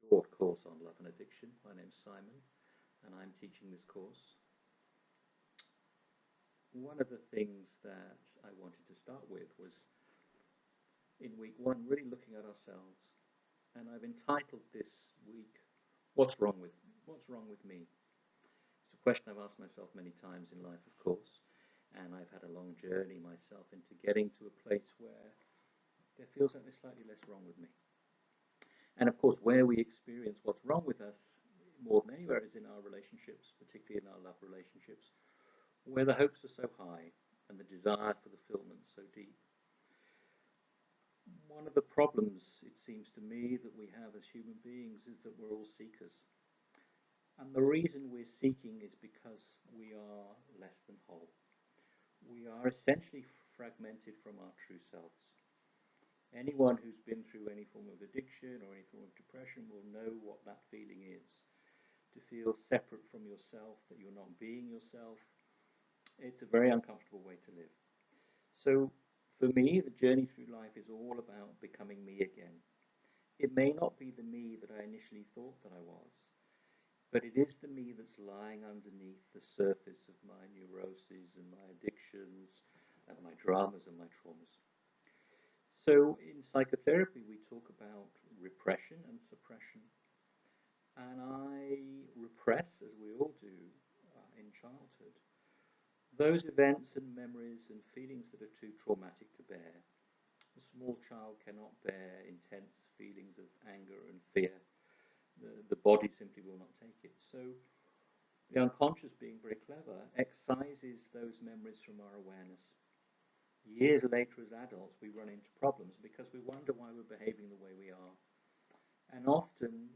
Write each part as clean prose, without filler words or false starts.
short course on love and addiction. My name's Simon, and I'm teaching this course. One of the things that I wanted to start with was in week one, really looking at ourselves, and I've entitled this week, What's wrong with me? It's a question I've asked myself many times in life, of course, and I've had a long journey myself into getting to a place where there feels like there's slightly less wrong with me. And of course, where we experience what's wrong with us more than anywhere is in our relationships, particularly in our love relationships, where the hopes are so high and the desire for fulfillment so deep. One of the problems, it seems to me, that we have as human beings is that we're all seekers. And the reason we're seeking is because we are less than whole. We are essentially fragmented from our true selves. Anyone who's been through any form of addiction or any form of depression will know what that feeling is. To feel separate from yourself, that you're not being yourself, it's a very uncomfortable way to live. So for me, the journey through life is all about becoming me again. It may not be the me that I initially thought that I was, but it is the me that's lying underneath the surface of my neuroses and my addictions and my dramas and my traumas. So in psychotherapy, we talk about repression and suppression. And I repress, as we all do in childhood, those events and memories and feelings that are too traumatic to bear. A small child cannot bear intense feelings of anger and fear. The body simply will not take it. So the unconscious, being very clever, excises those memories from our awareness. Years later, as adults, we run into problems because we wonder why we're behaving the way we are. And often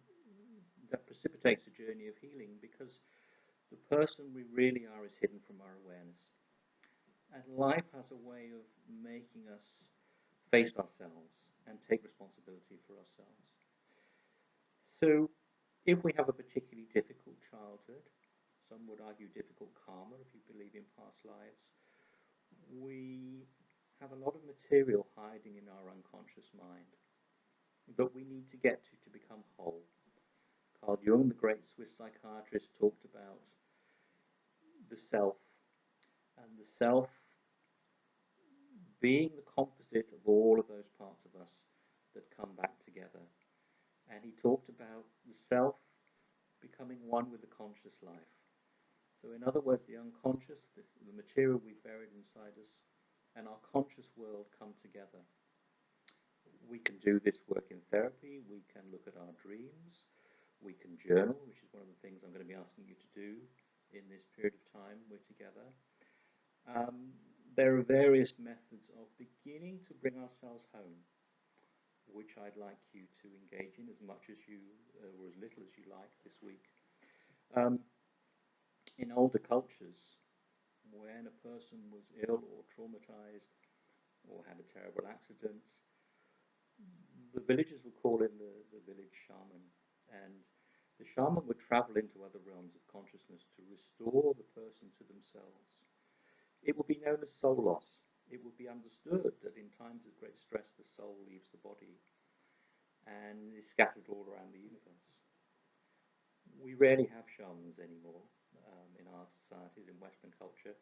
that precipitates a journey of healing because the person we really are is hidden from our awareness. And life has a way of making us face ourselves and take responsibility for ourselves. So if we have a particularly difficult childhood, some would argue difficult karma if you believe in past lives, we have a lot of material hiding in our unconscious mind that we need to get to become whole. Carl Jung, the great Swiss psychiatrist, talked about the self, and the self being the composite of all of those parts of us that come back together. And he talked about the self becoming one with the conscious life. So in other words, the unconscious, the material we've buried inside us, and our conscious world come together. We can do this work in therapy. We can look at our dreams. We can journal, which is one of the things I'm going to be asking you to do in this period of time we're together. There are various methods of beginning to bring ourselves home, which I'd like you to engage in as much as you, or as little as you like this week. In older cultures, when a person was ill or traumatized or had a terrible accident, the villagers would call in the village shaman, and the shaman would travel into other realms of consciousness to restore the person to themselves. It would be known as soul loss. It would be understood that in times of great stress, the soul leaves the body and is scattered all around the universe. We rarely have shamans anymore in our societies, in Western culture,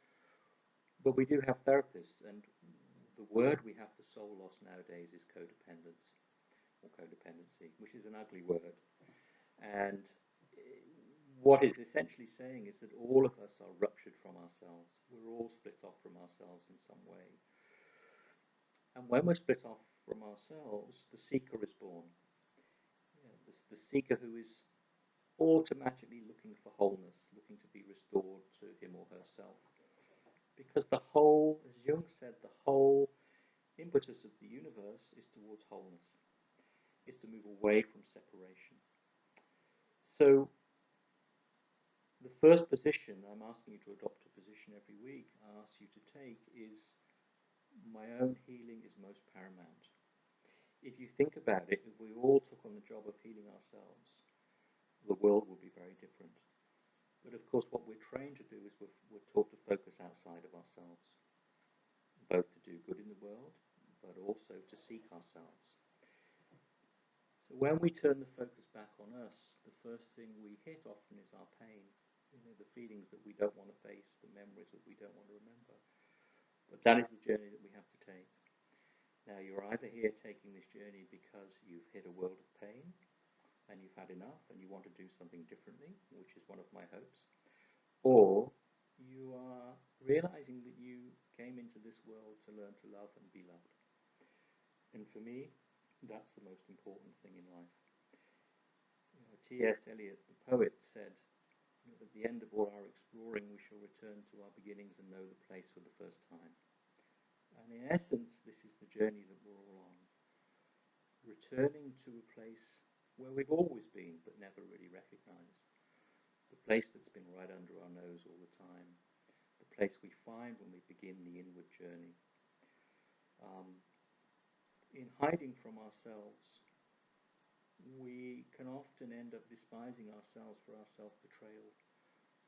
but we do have therapists, and the word we have for soul loss nowadays is codependence, or codependency, which is an ugly word. And what it's essentially saying is that all of us are ruptured from ourselves. We're all split off from ourselves in some way. And when we're split off from ourselves, the seeker is born. The seeker who is automatically looking for wholeness, looking to be restored to him or herself. Because the whole, as Jung said, the whole impetus of the universe is towards wholeness, is to move away from separation. So the first position, I'm asking you to adopt a position every week, I ask you to take is, my own healing is most paramount. If you think about it, if we all took on the job of healing ourselves, the world would be very different. But of course, what we're trained to do is we're taught to focus outside of ourselves, both to do good in the world, but also to seek ourselves. So When we turn the focus back on us, the first thing we hit often is our pain, the feelings that we don't want to face, the memories that we don't want to remember. But that is the journey that we have to take. Now, you're either here taking this journey because you've hit a world of pain and you've had enough and you want to do something differently, which is one of my hopes, or you are realizing that you came into this world to learn to love and be loved. And for me, that's the most important thing in life. T.S. Eliot, the poet, said, at the end of all our exploring, we shall return to our beginnings and know the place for the first time. And in essence, this is the journey that we're all on. Returning to a place where we've always been, but never really recognized. The place that's been right under our nose all the time. The place we find when we begin the inward journey. In hiding from ourselves, we can often end up despising ourselves for our self-betrayal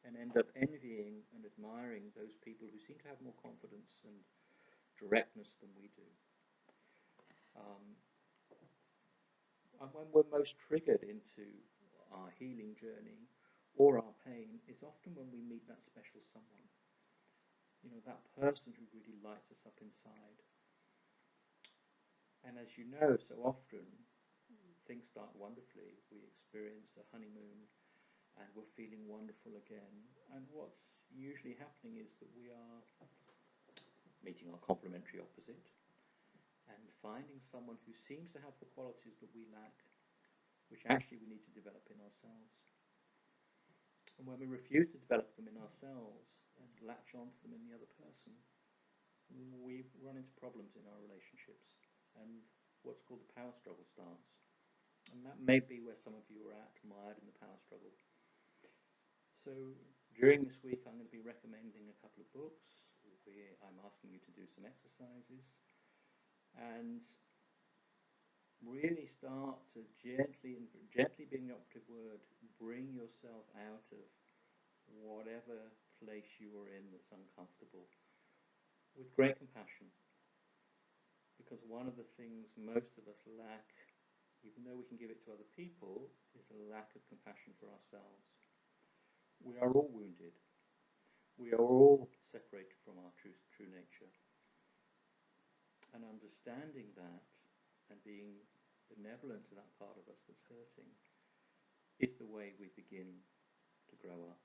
and end up envying and admiring those people who seem to have more confidence and directness than we do. And when we're most triggered into our healing journey or our pain is often when we meet that special someone. That person who really lights us up inside. And as you know, so often things start wonderfully. We experience a honeymoon and we're feeling wonderful again. And what's usually happening is that we are meeting our complementary opposite and finding someone who seems to have the qualities that we lack, which actually we need to develop in ourselves. And when we refuse to develop them in ourselves and latch onto them in the other person, we run into problems in our relationships. And what's called the power struggle starts. And that may be where some of you are at, mired in the power struggle. So during this week, I'm going to be recommending a couple of books. I'm asking you to do some exercises and really start to gently being the operative word, bring yourself out of whatever place you are in that's uncomfortable with great compassion. Because one of the things most of us lack, even though we can give it to other people, is a lack of compassion for ourselves. We are all wounded. We are all separated from our true nature. And understanding that and being benevolent to that part of us that's hurting is the way we begin to grow up.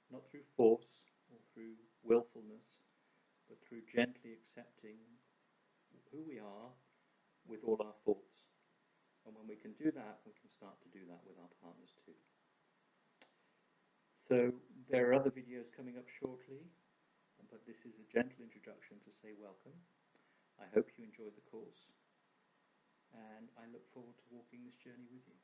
Not through force or through willfulness, but through gently accepting who we are with all our faults. And when we can do that, we can start to do that with our partners too. So there are other videos coming up shortly, but this is a gentle introduction to say welcome. I hope you enjoyed the course, and I look forward to walking this journey with you.